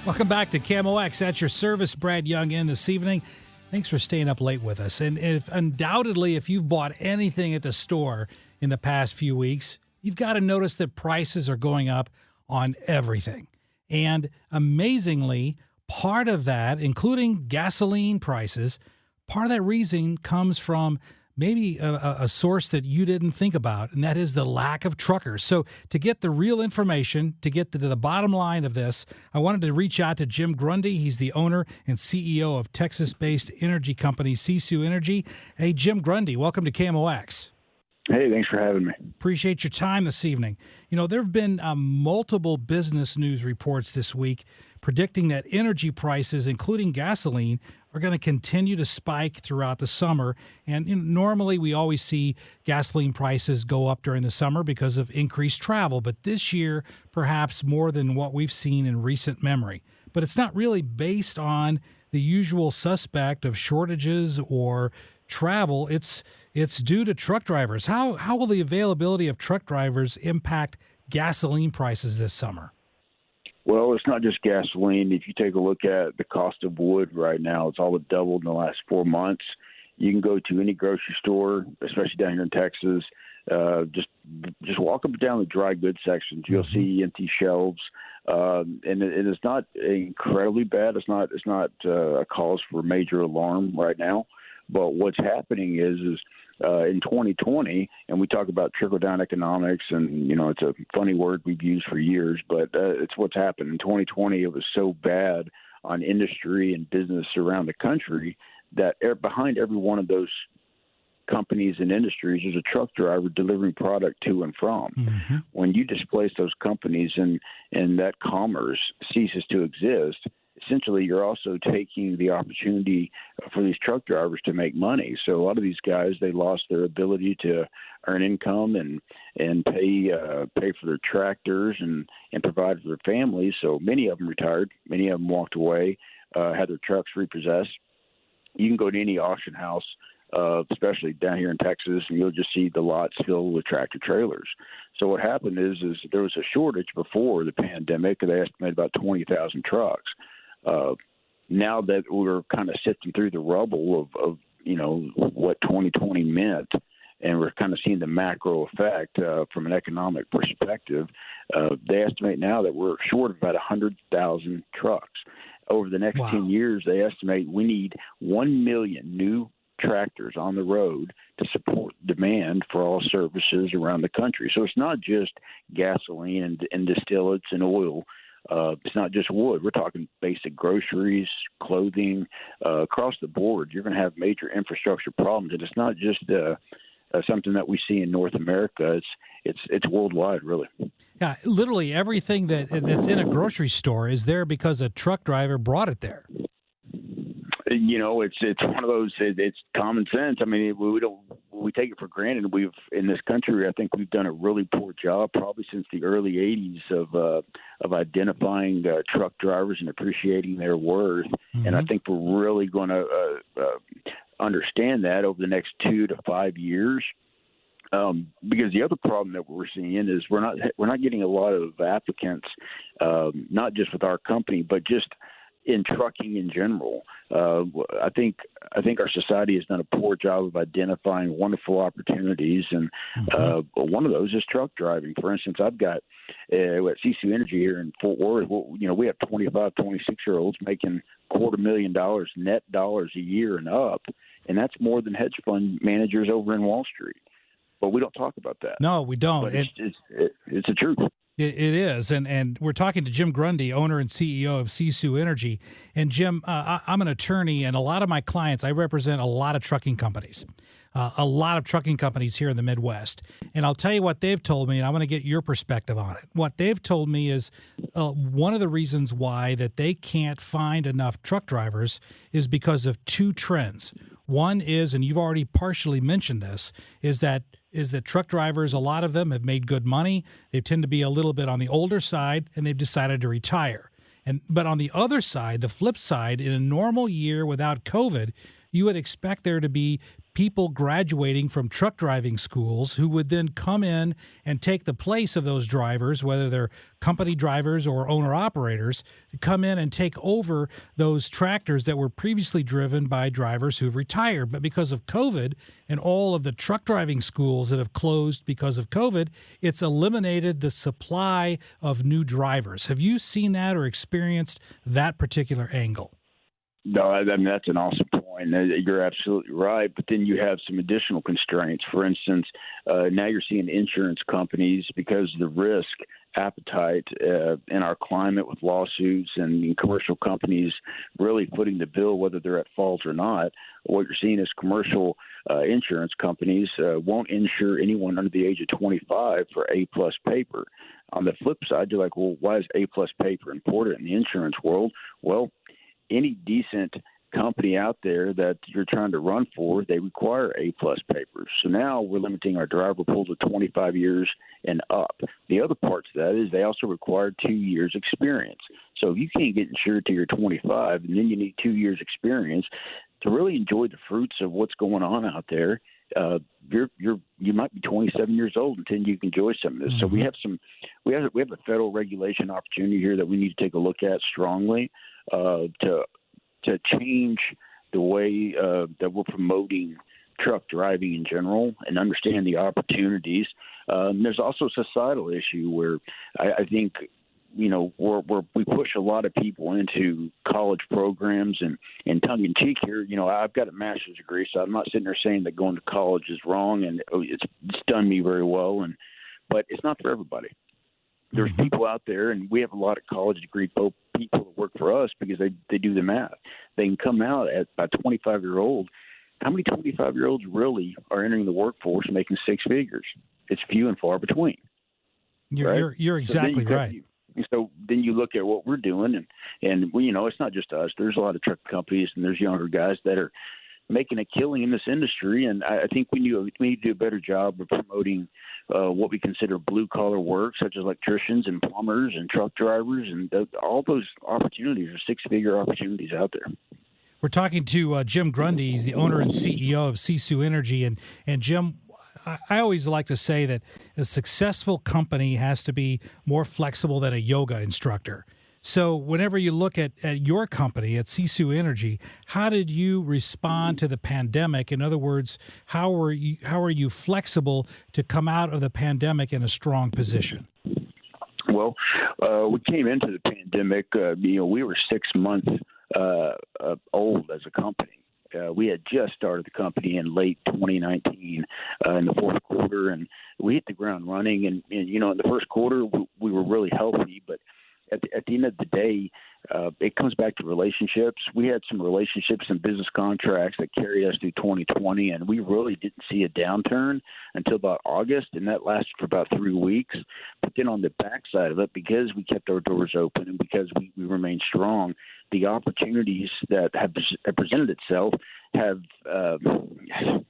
Welcome back to KMOX. At your service, Brad Young in this evening. Thanks for staying up late with us. And undoubtedly, if you've bought anything at the store in the past few weeks, you've got to notice that prices are going up on everything. And amazingly, part of that, including gasoline prices, part of that reason comes from maybe a source that you didn't think about, and that is the lack of truckers. So to get the real information, to get to the bottom line of this, I wanted to reach out to Jim Grundy. He's the owner and CEO of Texas-based energy company Sisu Energy. Hey, Jim Grundy, welcome to KMOX. Hey, thanks for having me. Appreciate your time this evening. You know, there have been multiple business news reports this week predicting that energy prices, including gasoline, are going to continue to spike throughout the summer. And normally we always see gasoline prices go up during the summer because of increased travel. But this year, perhaps more than what we've seen in recent memory. But it's not really based on the usual suspect of shortages or travel. It's due to truck drivers. How will the availability of truck drivers impact gasoline prices this summer? Well, it's not just gasoline. If you take a look at the cost of wood right now, it's all but doubled in the last 4 months. You can go to any grocery store, especially down here in Texas. Just walk up and down the dry goods sections. You'll see empty shelves, and it is not incredibly bad. It's not a cause for major alarm right now. But what's happening is in 2020, and we talk about trickle-down economics, and, it's a funny word we've used for years, but it's what's happened. In 2020, it was so bad on industry and business around the country that behind every one of those companies and industries is a truck driver delivering product to and from. Mm-hmm. When you displace those companies and that commerce ceases to exist, essentially you're also taking the opportunity for these truck drivers to make money. So a lot of these guys, they lost their ability to earn income and pay for their tractors and provide for their families. So many of them retired. Many of them walked away, had their trucks repossessed. You can go to any auction house, especially down here in Texas, and you'll just see the lots filled with tractor trailers. So what happened is there was a shortage before the pandemic. They estimated about 20,000 trucks. Now that we're kind of sifting through the rubble of what 2020 meant, and we're kind of seeing the macro effect from an economic perspective, they estimate now that we're short of about 100,000 trucks. Over the next 10 years, they estimate we need 1 million new tractors on the road to support demand for all services around the country. So it's not just gasoline and distillates and oil. It's not just wood. We're talking basic groceries, clothing, across the board. You're going to have major infrastructure problems, and it's not just something that we see in North America. It's worldwide, really. Yeah, literally everything that's in a grocery store is there because a truck driver brought it there. It's one of those. It's common sense. I mean, we take it for granted. In this country, I think we've done a really poor job, probably since the early '80s, of identifying truck drivers and appreciating their worth. Mm-hmm. And I think we're really going to understand that over the next 2 to 5 years. Because the other problem that we're seeing is we're not getting a lot of applicants, not just with our company, but just in trucking in general. I think our society has done a poor job of identifying wonderful opportunities, and one of those is truck driving. For instance, I've got at Sisu Energy here in Fort Worth. We have 25, 26-year-olds making $250,000 net dollars a year and up, and that's more than hedge fund managers over in Wall Street. But we don't talk about that. No, we don't. But it's the truth. It is, and we're talking to Jim Grundy, owner and CEO of Sisu Energy. And Jim, I'm an attorney, and a lot of my clients, I represent a lot of trucking companies, here in the Midwest. And I'll tell you what they've told me, and I want to get your perspective on it. What they've told me is one of the reasons why that they can't find enough truck drivers is because of two trends. One is, and you've already partially mentioned this, is that truck drivers, a lot of them have made good money. They tend to be a little bit on the older side, and they've decided to retire. But on the other side, the flip side, in a normal year without COVID, you would expect there to be people graduating from truck driving schools who would then come in and take the place of those drivers, whether they're company drivers or owner-operators, to come in and take over those tractors that were previously driven by drivers who've retired. But because of COVID and all of the truck driving schools that have closed because of COVID, it's eliminated the supply of new drivers. Have you seen that or experienced that particular angle? No, I mean, that's an awesome point. You're absolutely right. But then you have some additional constraints. For instance, now you're seeing insurance companies, because of the risk appetite in our climate with lawsuits and commercial companies really footing the bill, whether they're at fault or not. What you're seeing is commercial insurance companies won't insure anyone under the age of 25 for A-plus paper. On the flip side, you're like, well, why is A-plus paper important in the insurance world? Well, any decent company out there that you're trying to run for, they require A-plus papers. So now we're limiting our driver pool to 25 years and up. The other part to that is they also require 2 years experience. So if you can't get insured till you're 25, and then you need 2 years experience to really enjoy the fruits of what's going on out there, you might be 27 years old until you can enjoy some of this. So we have a federal regulation opportunity here that we need to take a look at strongly to change the way that we're promoting truck driving in general and understand the opportunities. There's also a societal issue where I think, you know, we push a lot of people into college programs, and tongue in cheek here, you know, I've got a master's degree, so I'm not sitting there saying that going to college is wrong, and it's done me very well, but it's not for everybody. There's people out there, and we have a lot of college degree people that work for us because they do the math. They can come out at a 25-year-old. How many 25-year-olds really are entering the workforce making six figures? It's few and far between. You're exactly right. So then you look at what we're doing, and we, you know, it's not just us. There's a lot of truck companies, and there's younger guys that are making a killing in this industry, and I think we need to do a better job of promoting what we consider blue-collar work, such as electricians and plumbers and truck drivers, and all those opportunities are six-figure opportunities out there. We're talking to Jim Grundy. He's the owner and CEO of Sisu Energy, and Jim, I always like to say that a successful company has to be more flexible than a yoga instructor. So whenever you look at your company, at Sisu Energy, how did you respond to the pandemic? In other words, how are you flexible to come out of the pandemic in a strong position? Well, we came into the pandemic, we were 6 months old as a company. We had just started the company in late 2019 in the fourth quarter, and we hit the ground running. And you know, in the first quarter, we were really healthy, but at the end of the day, it comes back to relationships. We had some relationships and business contracts that carried us through 2020, and we really didn't see a downturn until about August, and that lasted for about 3 weeks. But then on the backside of it, because we kept our doors open and because we remained strong, the opportunities that have presented itself have,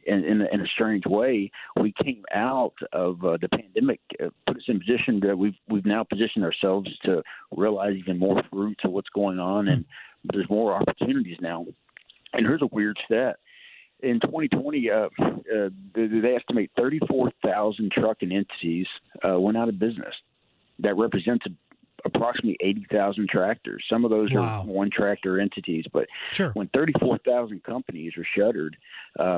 in a strange way, we came out of the pandemic, put us in a position that we've now positioned ourselves to realize even more fruits of what's going on, and there's more opportunities now. And here's a weird stat. In 2020, they estimate 34,000 trucking entities went out of business. That represents approximately 80,000 tractors. Some of those are one-tractor entities, but when 34,000 companies are shuttered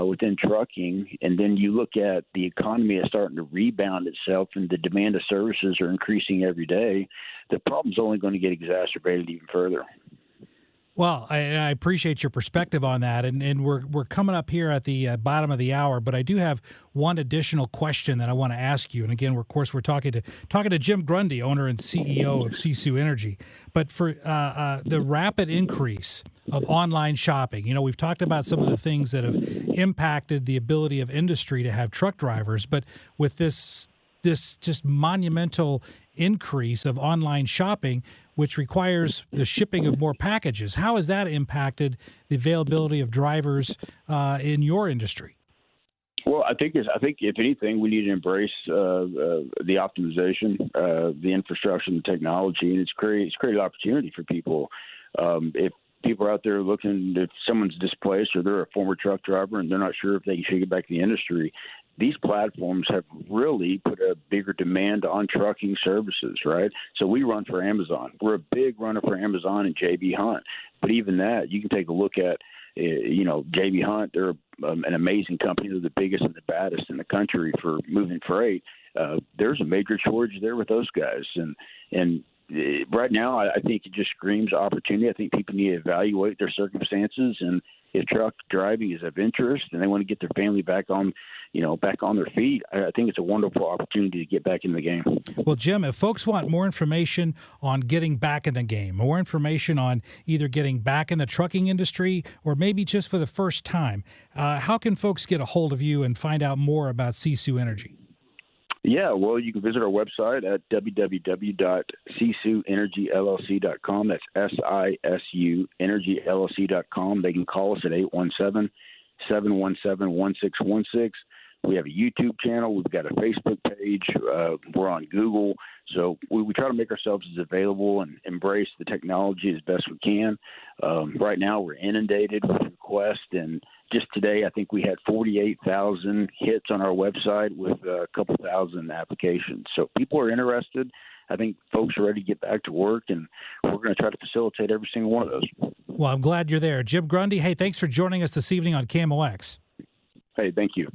within trucking, and then you look at the economy is starting to rebound itself and the demand of services are increasing every day, the problem's only going to get exacerbated even further. Well, I appreciate your perspective on that, and we're coming up here at the bottom of the hour, but I do have one additional question that I want to ask you. And again, we're talking to Jim Grundy, owner and CEO of Sisu Energy. But for the rapid increase of online shopping, you know, we've talked about some of the things that have impacted the ability of industry to have truck drivers, but with this just monumental increase of online shopping, which requires the shipping of more packages. How has that impacted the availability of drivers in your industry? Well, I think if anything, we need to embrace the optimization, the infrastructure, and the technology, and it's created opportunity for people. people are out there looking, if someone's displaced or they're a former truck driver and they're not sure if they should get back to the industry, these platforms have really put a bigger demand on trucking services, right? So we run for Amazon. We're a big runner for Amazon and JB Hunt. But even that, you can take a look at, JB Hunt. They're an amazing company. They're the biggest and the baddest in the country for moving freight. There's a major shortage there with those guys. And right now, I think it just screams opportunity. I think people need to evaluate their circumstances, and if truck driving is of interest and they want to get their family back on their feet, I think it's a wonderful opportunity to get back in the game. Well, Jim, if folks want more information on getting back in the game, more information on either getting back in the trucking industry or maybe just for the first time, how can folks get a hold of you and find out more about Sisu Energy? Yeah, well, you can visit our website at www.sisuenergyllc.com. That's SISU energyllc.com. They can call us at 817-717-1616. We have a YouTube channel. We've got a Facebook page. We're on Google. So we try to make ourselves as available and embrace the technology as best we can. Right now, we're inundated with requests. And just today, I think we had 48,000 hits on our website with a couple thousand applications. So people are interested. I think folks are ready to get back to work, and we're going to try to facilitate every single one of those. Well, I'm glad you're there. Jim Grundy, hey, thanks for joining us this evening on KMOX. Hey, thank you.